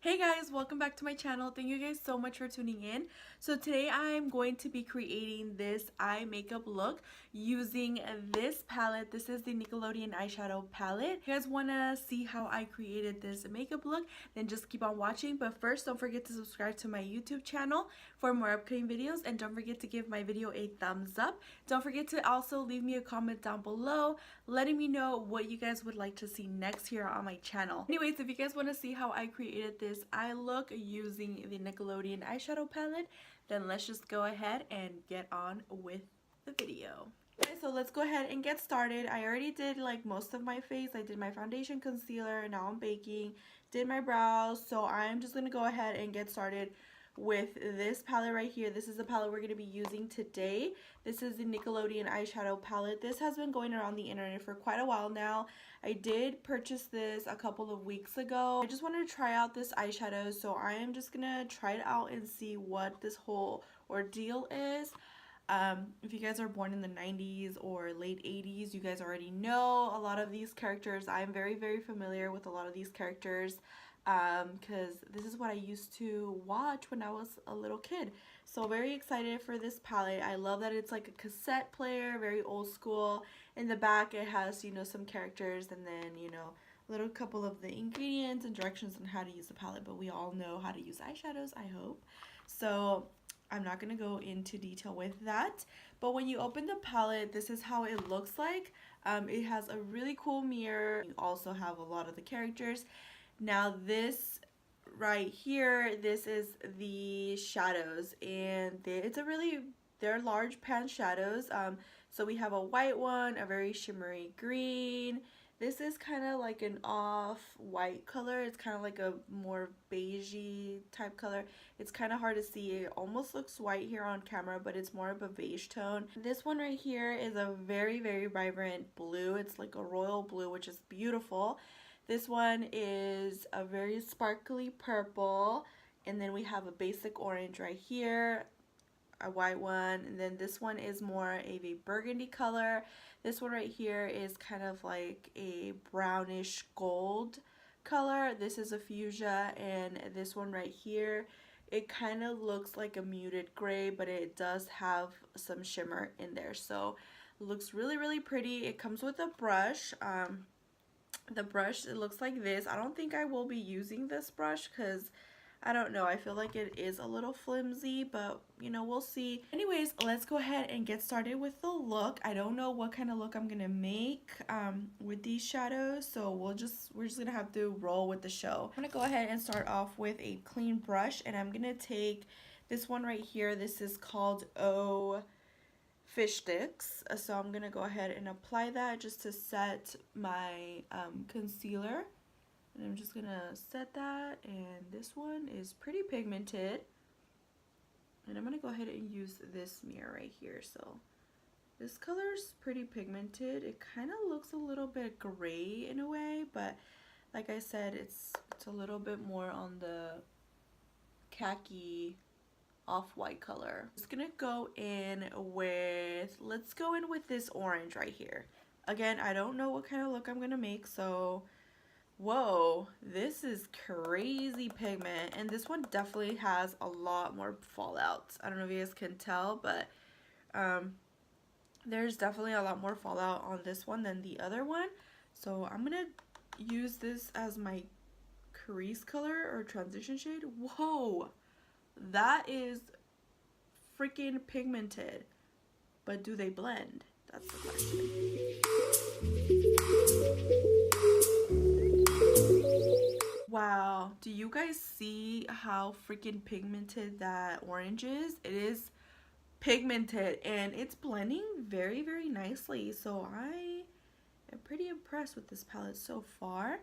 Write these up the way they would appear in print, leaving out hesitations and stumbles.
Hey guys, welcome back to my channel. Thank you guys so much for tuning in. So today I'm going to be creating this eye makeup look using this palette. This is the Nickelodeon Eyeshadow palette. If you guys want to see how I created this makeup look, then just keep on watching. But first, don't forget to subscribe to my YouTube channel for more upcoming videos, and don't forget to give my video a thumbs up. Don't forget to also leave me a comment down below letting me know what you guys would like to see next here on my channel. Anyways, if you guys want to see how I created this eye look using the Nickelodeon eyeshadow palette, then let's just go ahead and get on with the video. Okay, so let's go ahead and get started. I already did like most of my face. I did my foundation, concealer, and now I'm baking. Did my brows, so I'm just gonna go ahead and get started with this palette right here. This is the palette we're going to be using today. This is the Nickelodeon eyeshadow palette. This has been going around the internet for quite a while now. I did purchase this a couple of weeks ago. I just wanted to try out this eyeshadow, so I am just gonna try it out and see what this whole ordeal is. If you guys are born in the 90s or late 80s, you guys already know a lot of these characters. I'm very familiar with a lot of these characters because this is what I used to watch when I was a little kid. So very excited for this palette. I love that it's like a cassette player, very old school. In the back it has, you know, some characters and then, you know, a little couple of the ingredients and directions on how to use the palette, but we all know how to use eyeshadows, I hope. So I'm not going to go into detail with that, but when you open the palette, this is how it looks like. It has a really cool mirror. You also have a lot of the characters. Now this right here, this is the shadows, and they're large pan shadows. So we have a white one, a very shimmery green. This is kind of like an off-white color. It's kind of like a more beigey type color. It's kind of hard to see. It almost looks white here on camera, but it's more of a beige tone. This one right here is a very vibrant blue. It's like a royal blue, which is beautiful. This one is a very sparkly purple, and then we have a basic orange right here, a white one, and then this one is more of a burgundy color. This one right here is kind of like a brownish gold color. This is a fuchsia, and this one right here, it kind of looks like a muted gray, but it does have some shimmer in there, so it looks really pretty. It comes with a brush. The brush, it looks like this. I don't think I will be using this brush because I don't know, I feel like it is a little flimsy, but you know, we'll see. Anyways, let's go ahead and get started with the look. I don't know what kind of look I'm gonna make with these shadows, so we're just gonna have to roll with the show. I'm gonna go ahead and start off with a clean brush, and I'm gonna take this one right here. This is called Fish Sticks. So I'm gonna go ahead and apply that just to set my concealer, and I'm just gonna set that. And this one is pretty pigmented, and I'm gonna go ahead and use this mirror right here. So this color's pretty pigmented. It kind of looks a little bit gray in a way, but like I said, it's a little bit more on the khaki off-white color. Just gonna go in with, let's go in with this orange right here. Again, I don't know what kind of look I'm gonna make, so whoa, this is crazy pigment, and this one definitely has a lot more fallout. I don't know if you guys can tell, but there's definitely a lot more fallout on this one than the other one. So I'm gonna use this as my crease color or transition shade. Whoa, that is freaking pigmented, but do they blend? That's the question. Wow, do you guys see how freaking pigmented that orange is? It is pigmented, and it's blending very nicely, so I am pretty impressed with this palette so far.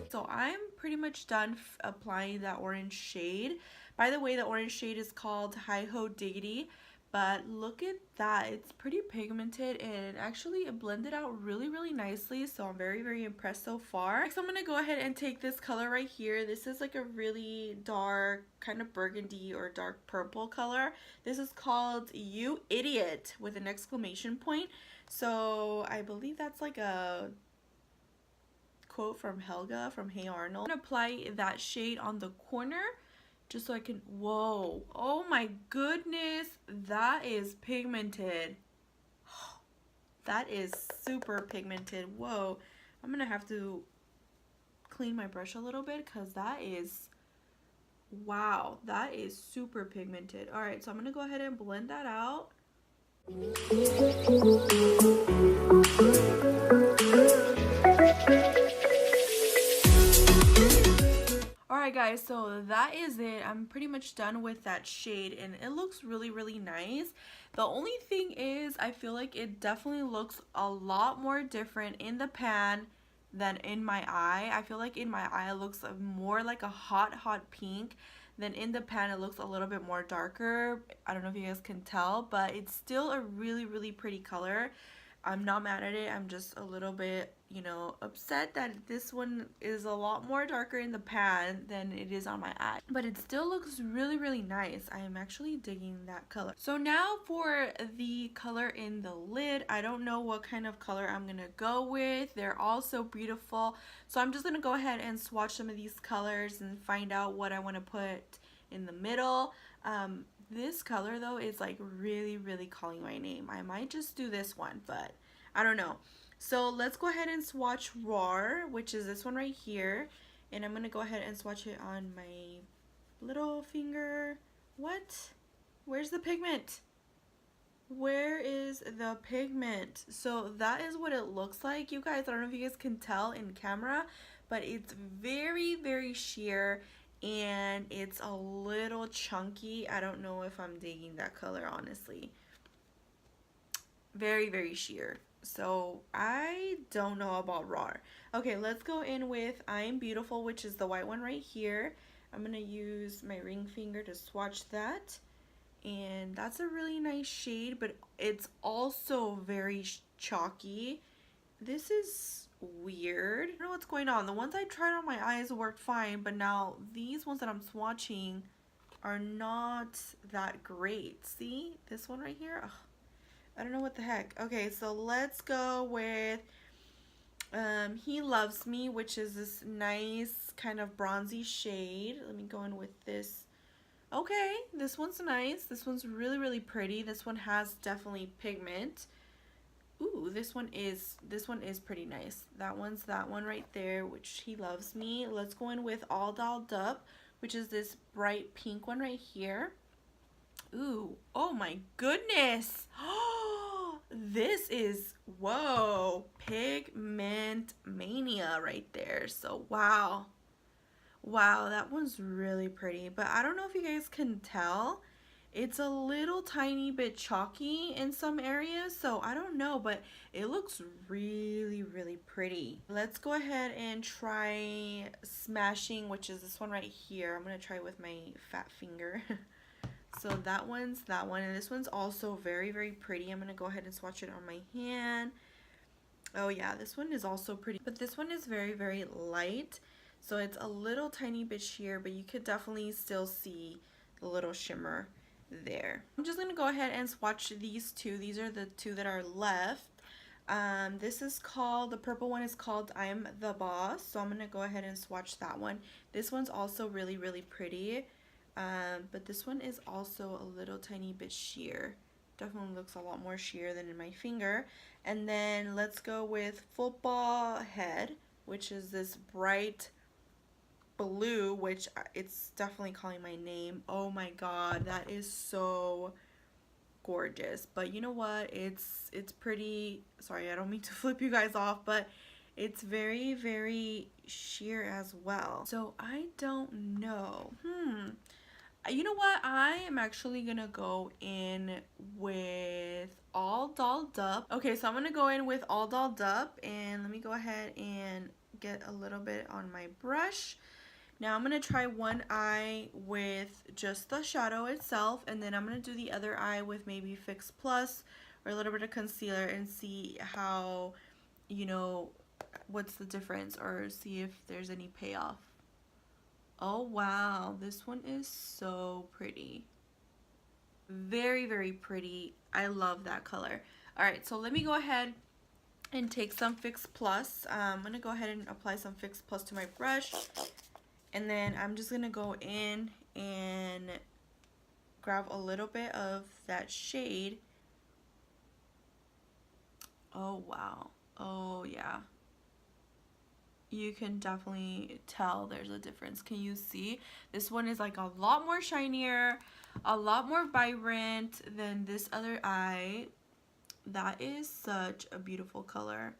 So I'm pretty much done applying that orange shade. By the way, the orange shade is called Hi Ho Diggity, but look at that, it's pretty pigmented, and actually it blended out really nicely, so I'm very impressed so far. Next, I'm gonna go ahead and take this color right here. This is like a really dark kind of burgundy or dark purple color. This is called You Idiot with an exclamation point. So I believe that's like a quote from Helga from Hey Arnold. I'm gonna apply that shade on the corner just so I can, whoa, oh my goodness, that is pigmented. That is super pigmented. Whoa, I'm gonna have to clean my brush a little bit because that is, wow, that is super pigmented. All right, so I'm gonna go ahead and blend that out. Alright guys, so that is it. I'm pretty much done with that shade and it looks really, really nice. The only thing is I feel like it definitely looks a lot more different in the pan than in my eye. I feel like in my eye it looks more like a hot, hot pink. Then in the pan it looks a little bit more darker. I don't know if you guys can tell, but it's still a really, really pretty color. I'm not mad at it. I'm just a little bit, you know, upset that this one is a lot more darker in the pan than it is on my eye. But it still looks really, really nice. I am actually digging that color. So now for the color in the lid. I don't know what kind of color I'm going to go with. They're all so beautiful. So I'm just going to go ahead and swatch some of these colors and find out what I want to put in the middle. This color though is like really, really calling my name. I might just do this one, but I don't know. So let's go ahead and swatch Roar, which is this one right here. And I'm going to go ahead and swatch it on my little finger. What? Where's the pigment? Where is the pigment? So that is what it looks like, you guys. I don't know if you guys can tell in camera, but it's very, very sheer. And it's a little chunky. I don't know if I'm digging that color, honestly. Very, very sheer. So I don't know about Raw. Okay, let's go in with I Am Beautiful, which is the white one right here. I'm going to use my ring finger to swatch that. And that's a really nice shade, but it's also very chalky. This is weird. I don't know what's going on. The ones I tried on my eyes worked fine, but now these ones that I'm swatching are not that great. See this one right here? Ugh, I don't know what the heck. Okay, so let's go with He Loves Me, which is this nice kind of bronzy shade. Let me go in with this. Okay, this one's nice. This one's really, really pretty. This one has definitely pigment. Ooh, this one is pretty nice. That one's that one right there, which He Loves Me. Let's go in with All Dolled Up, which is this bright pink one right here. Ooh, oh my goodness. Oh, this is, whoa, pigment mania right there. So wow. Wow, that one's really pretty. But I don't know if you guys can tell. It's a little tiny bit chalky in some areas, so I don't know, but it looks really, really pretty. Let's go ahead and try Smashing, which is this one right here. I'm going to try with my fat finger. So that one's that one, and this one's also very, very pretty. I'm going to go ahead and swatch it on my hand. Oh yeah, this one is also pretty, but this one is very, very light. So it's a little tiny bit sheer, but you could definitely still see the little shimmer there. I'm just gonna go ahead and swatch these two. These are the two that are left. This is called, the purple one is called I'm the Boss. So I'm gonna go ahead and swatch that one. This one's also really, really pretty. But this one is also a little tiny bit sheer. Definitely looks a lot more sheer than in my finger. And then let's go with Football Head, which is this bright blue, which it's definitely calling my name. Oh my god, that is so gorgeous. But you know what, it's pretty, sorry, I don't mean to flip you guys off, but it's very, very sheer as well. So I don't know. You know what, I am actually gonna go in with All Dolled Up. Okay, so I'm gonna go in with All Dolled Up, and let me go ahead and get a little bit on my brush. Now I'm going to try one eye with just the shadow itself, and then I'm going to do the other eye with maybe Fix Plus or a little bit of concealer and see how, you know, what's the difference, or see if there's any payoff. Oh wow, this one is so pretty. Very, very pretty. I love that color. Alright, so let me go ahead and take some Fix Plus. I'm going to go ahead and apply some Fix Plus to my brush. And then I'm just going to go in and grab a little bit of that shade. Oh, wow. Oh, yeah. You can definitely tell there's a difference. Can you see? This one is like a lot more shinier, a lot more vibrant than this other eye. That is such a beautiful color.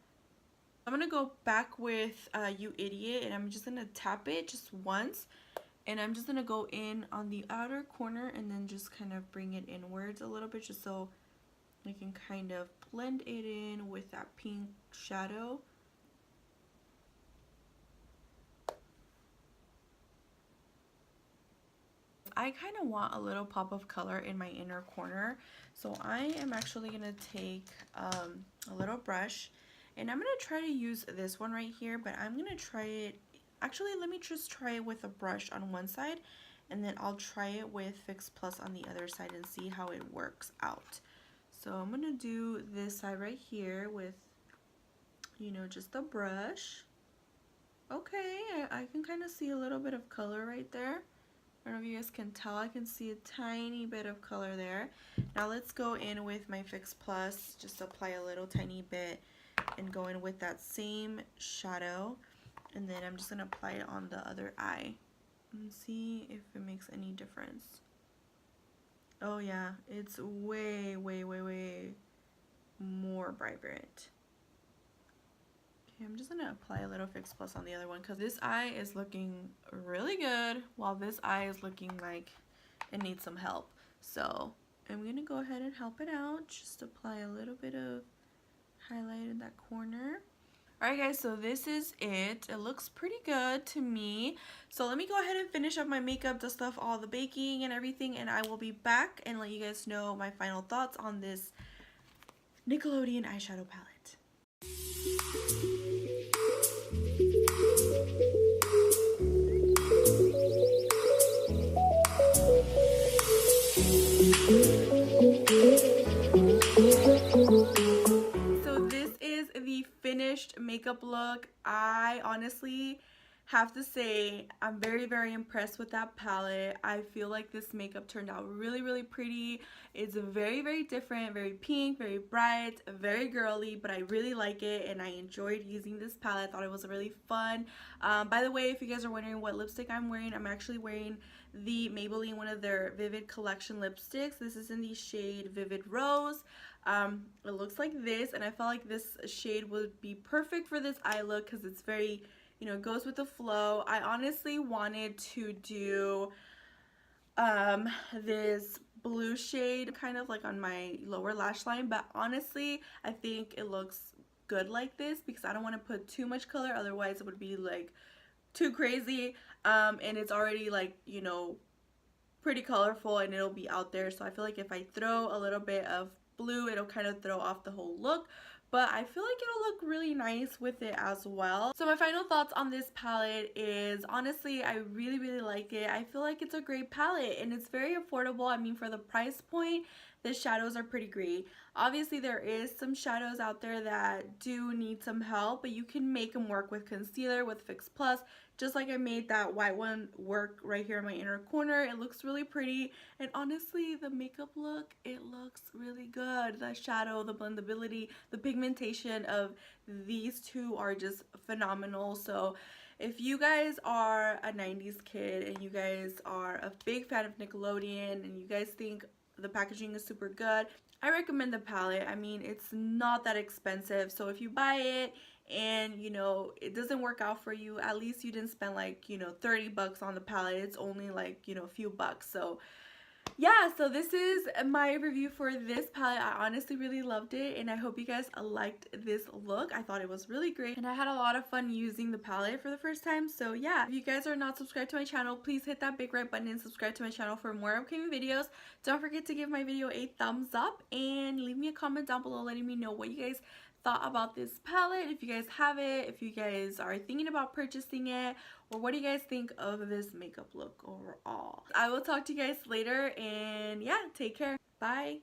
I'm gonna go back with You Idiot, and I'm just gonna tap it just once, and I'm just gonna go in on the outer corner and then just kind of bring it inwards a little bit, just so I can kind of blend it in with that pink shadow. I kind of want a little pop of color in my inner corner, so I am actually going to take a little brush, and I'm going to try to use this one right here, but I'm going to try it, actually let me just try it with a brush on one side, and then I'll try it with Fix Plus on the other side and see how it works out. So I'm going to do this side right here with, you know, just the brush. Okay, I can kind of see a little bit of color right there. I don't know if you guys can tell, I can see a tiny bit of color there. Now let's go in with my Fix Plus, just apply a little tiny bit and go in with that same shadow. And then I'm just going to apply it on the other eye and see if it makes any difference. Oh yeah, it's way, way, way, way more vibrant. Okay, I'm just going to apply a little Fix Plus on the other one because this eye is looking really good while this eye is looking like it needs some help. So I'm going to go ahead and help it out. Just apply a little bit of highlight in that corner. Alright guys, so this is it. It looks pretty good to me. So let me go ahead and finish up my makeup, dust off all the baking and everything, and I will be back and let you guys know my final thoughts on this Nickelodeon eyeshadow palette. So this is the finished makeup look. I honestly have to say I'm very, very impressed with that palette. I feel like this makeup turned out really, really pretty. It's very, very different, very pink, very bright, very girly, but I really like it and I enjoyed using this palette. I thought it was really fun. By the way, if you guys are wondering what lipstick I'm wearing, I'm actually wearing the Maybelline, one of their Vivid Collection lipsticks. This is in the shade Vivid Rose. It looks like this, and I felt like this shade would be perfect for this eye look because it's very, you know, goes with the flow. I honestly wanted to do this blue shade kind of like on my lower lash line, but honestly I think it looks good like this because I don't want to put too much color, otherwise it would be like too crazy, and it's already like, you know, pretty colorful and it'll be out there. So I feel like if I throw a little bit of blue, it'll kind of throw off the whole look, but I feel like it'll look really nice with it as well. So my final thoughts on this palette is, honestly, I really, really like it. I feel like it's a great palette and it's very affordable. I mean, for the price point, the shadows are pretty great. Obviously, there is some shadows out there that do need some help, but you can make them work with concealer, with Fix Plus, just like I made that white one work right here in my inner corner. It looks really pretty, and honestly, the makeup look, it looks really good. The shadow, the blendability, the pigmentation of these two are just phenomenal. So if you guys are a 90s kid and you guys are a big fan of Nickelodeon and you guys think the packaging is super good, I recommend the palette. I mean, it's not that expensive, so if you buy it and, you know, it doesn't work out for you, at least you didn't spend like, you know, 30 bucks on the palette. It's only like, you know, a few bucks. So yeah, so this is my review for this palette. I honestly really loved it and I hope you guys liked this look. I thought it was really great and I had a lot of fun using the palette for the first time. So yeah, if you guys are not subscribed to my channel, please hit that big red button and subscribe to my channel for more upcoming videos. Don't forget to give my video a thumbs up and leave me a comment down below letting me know what you guys thought about this palette, if you guys have it, if you guys are thinking about purchasing it, or what do you guys think of this makeup look overall. I will talk to you guys later, and yeah, take care. Bye.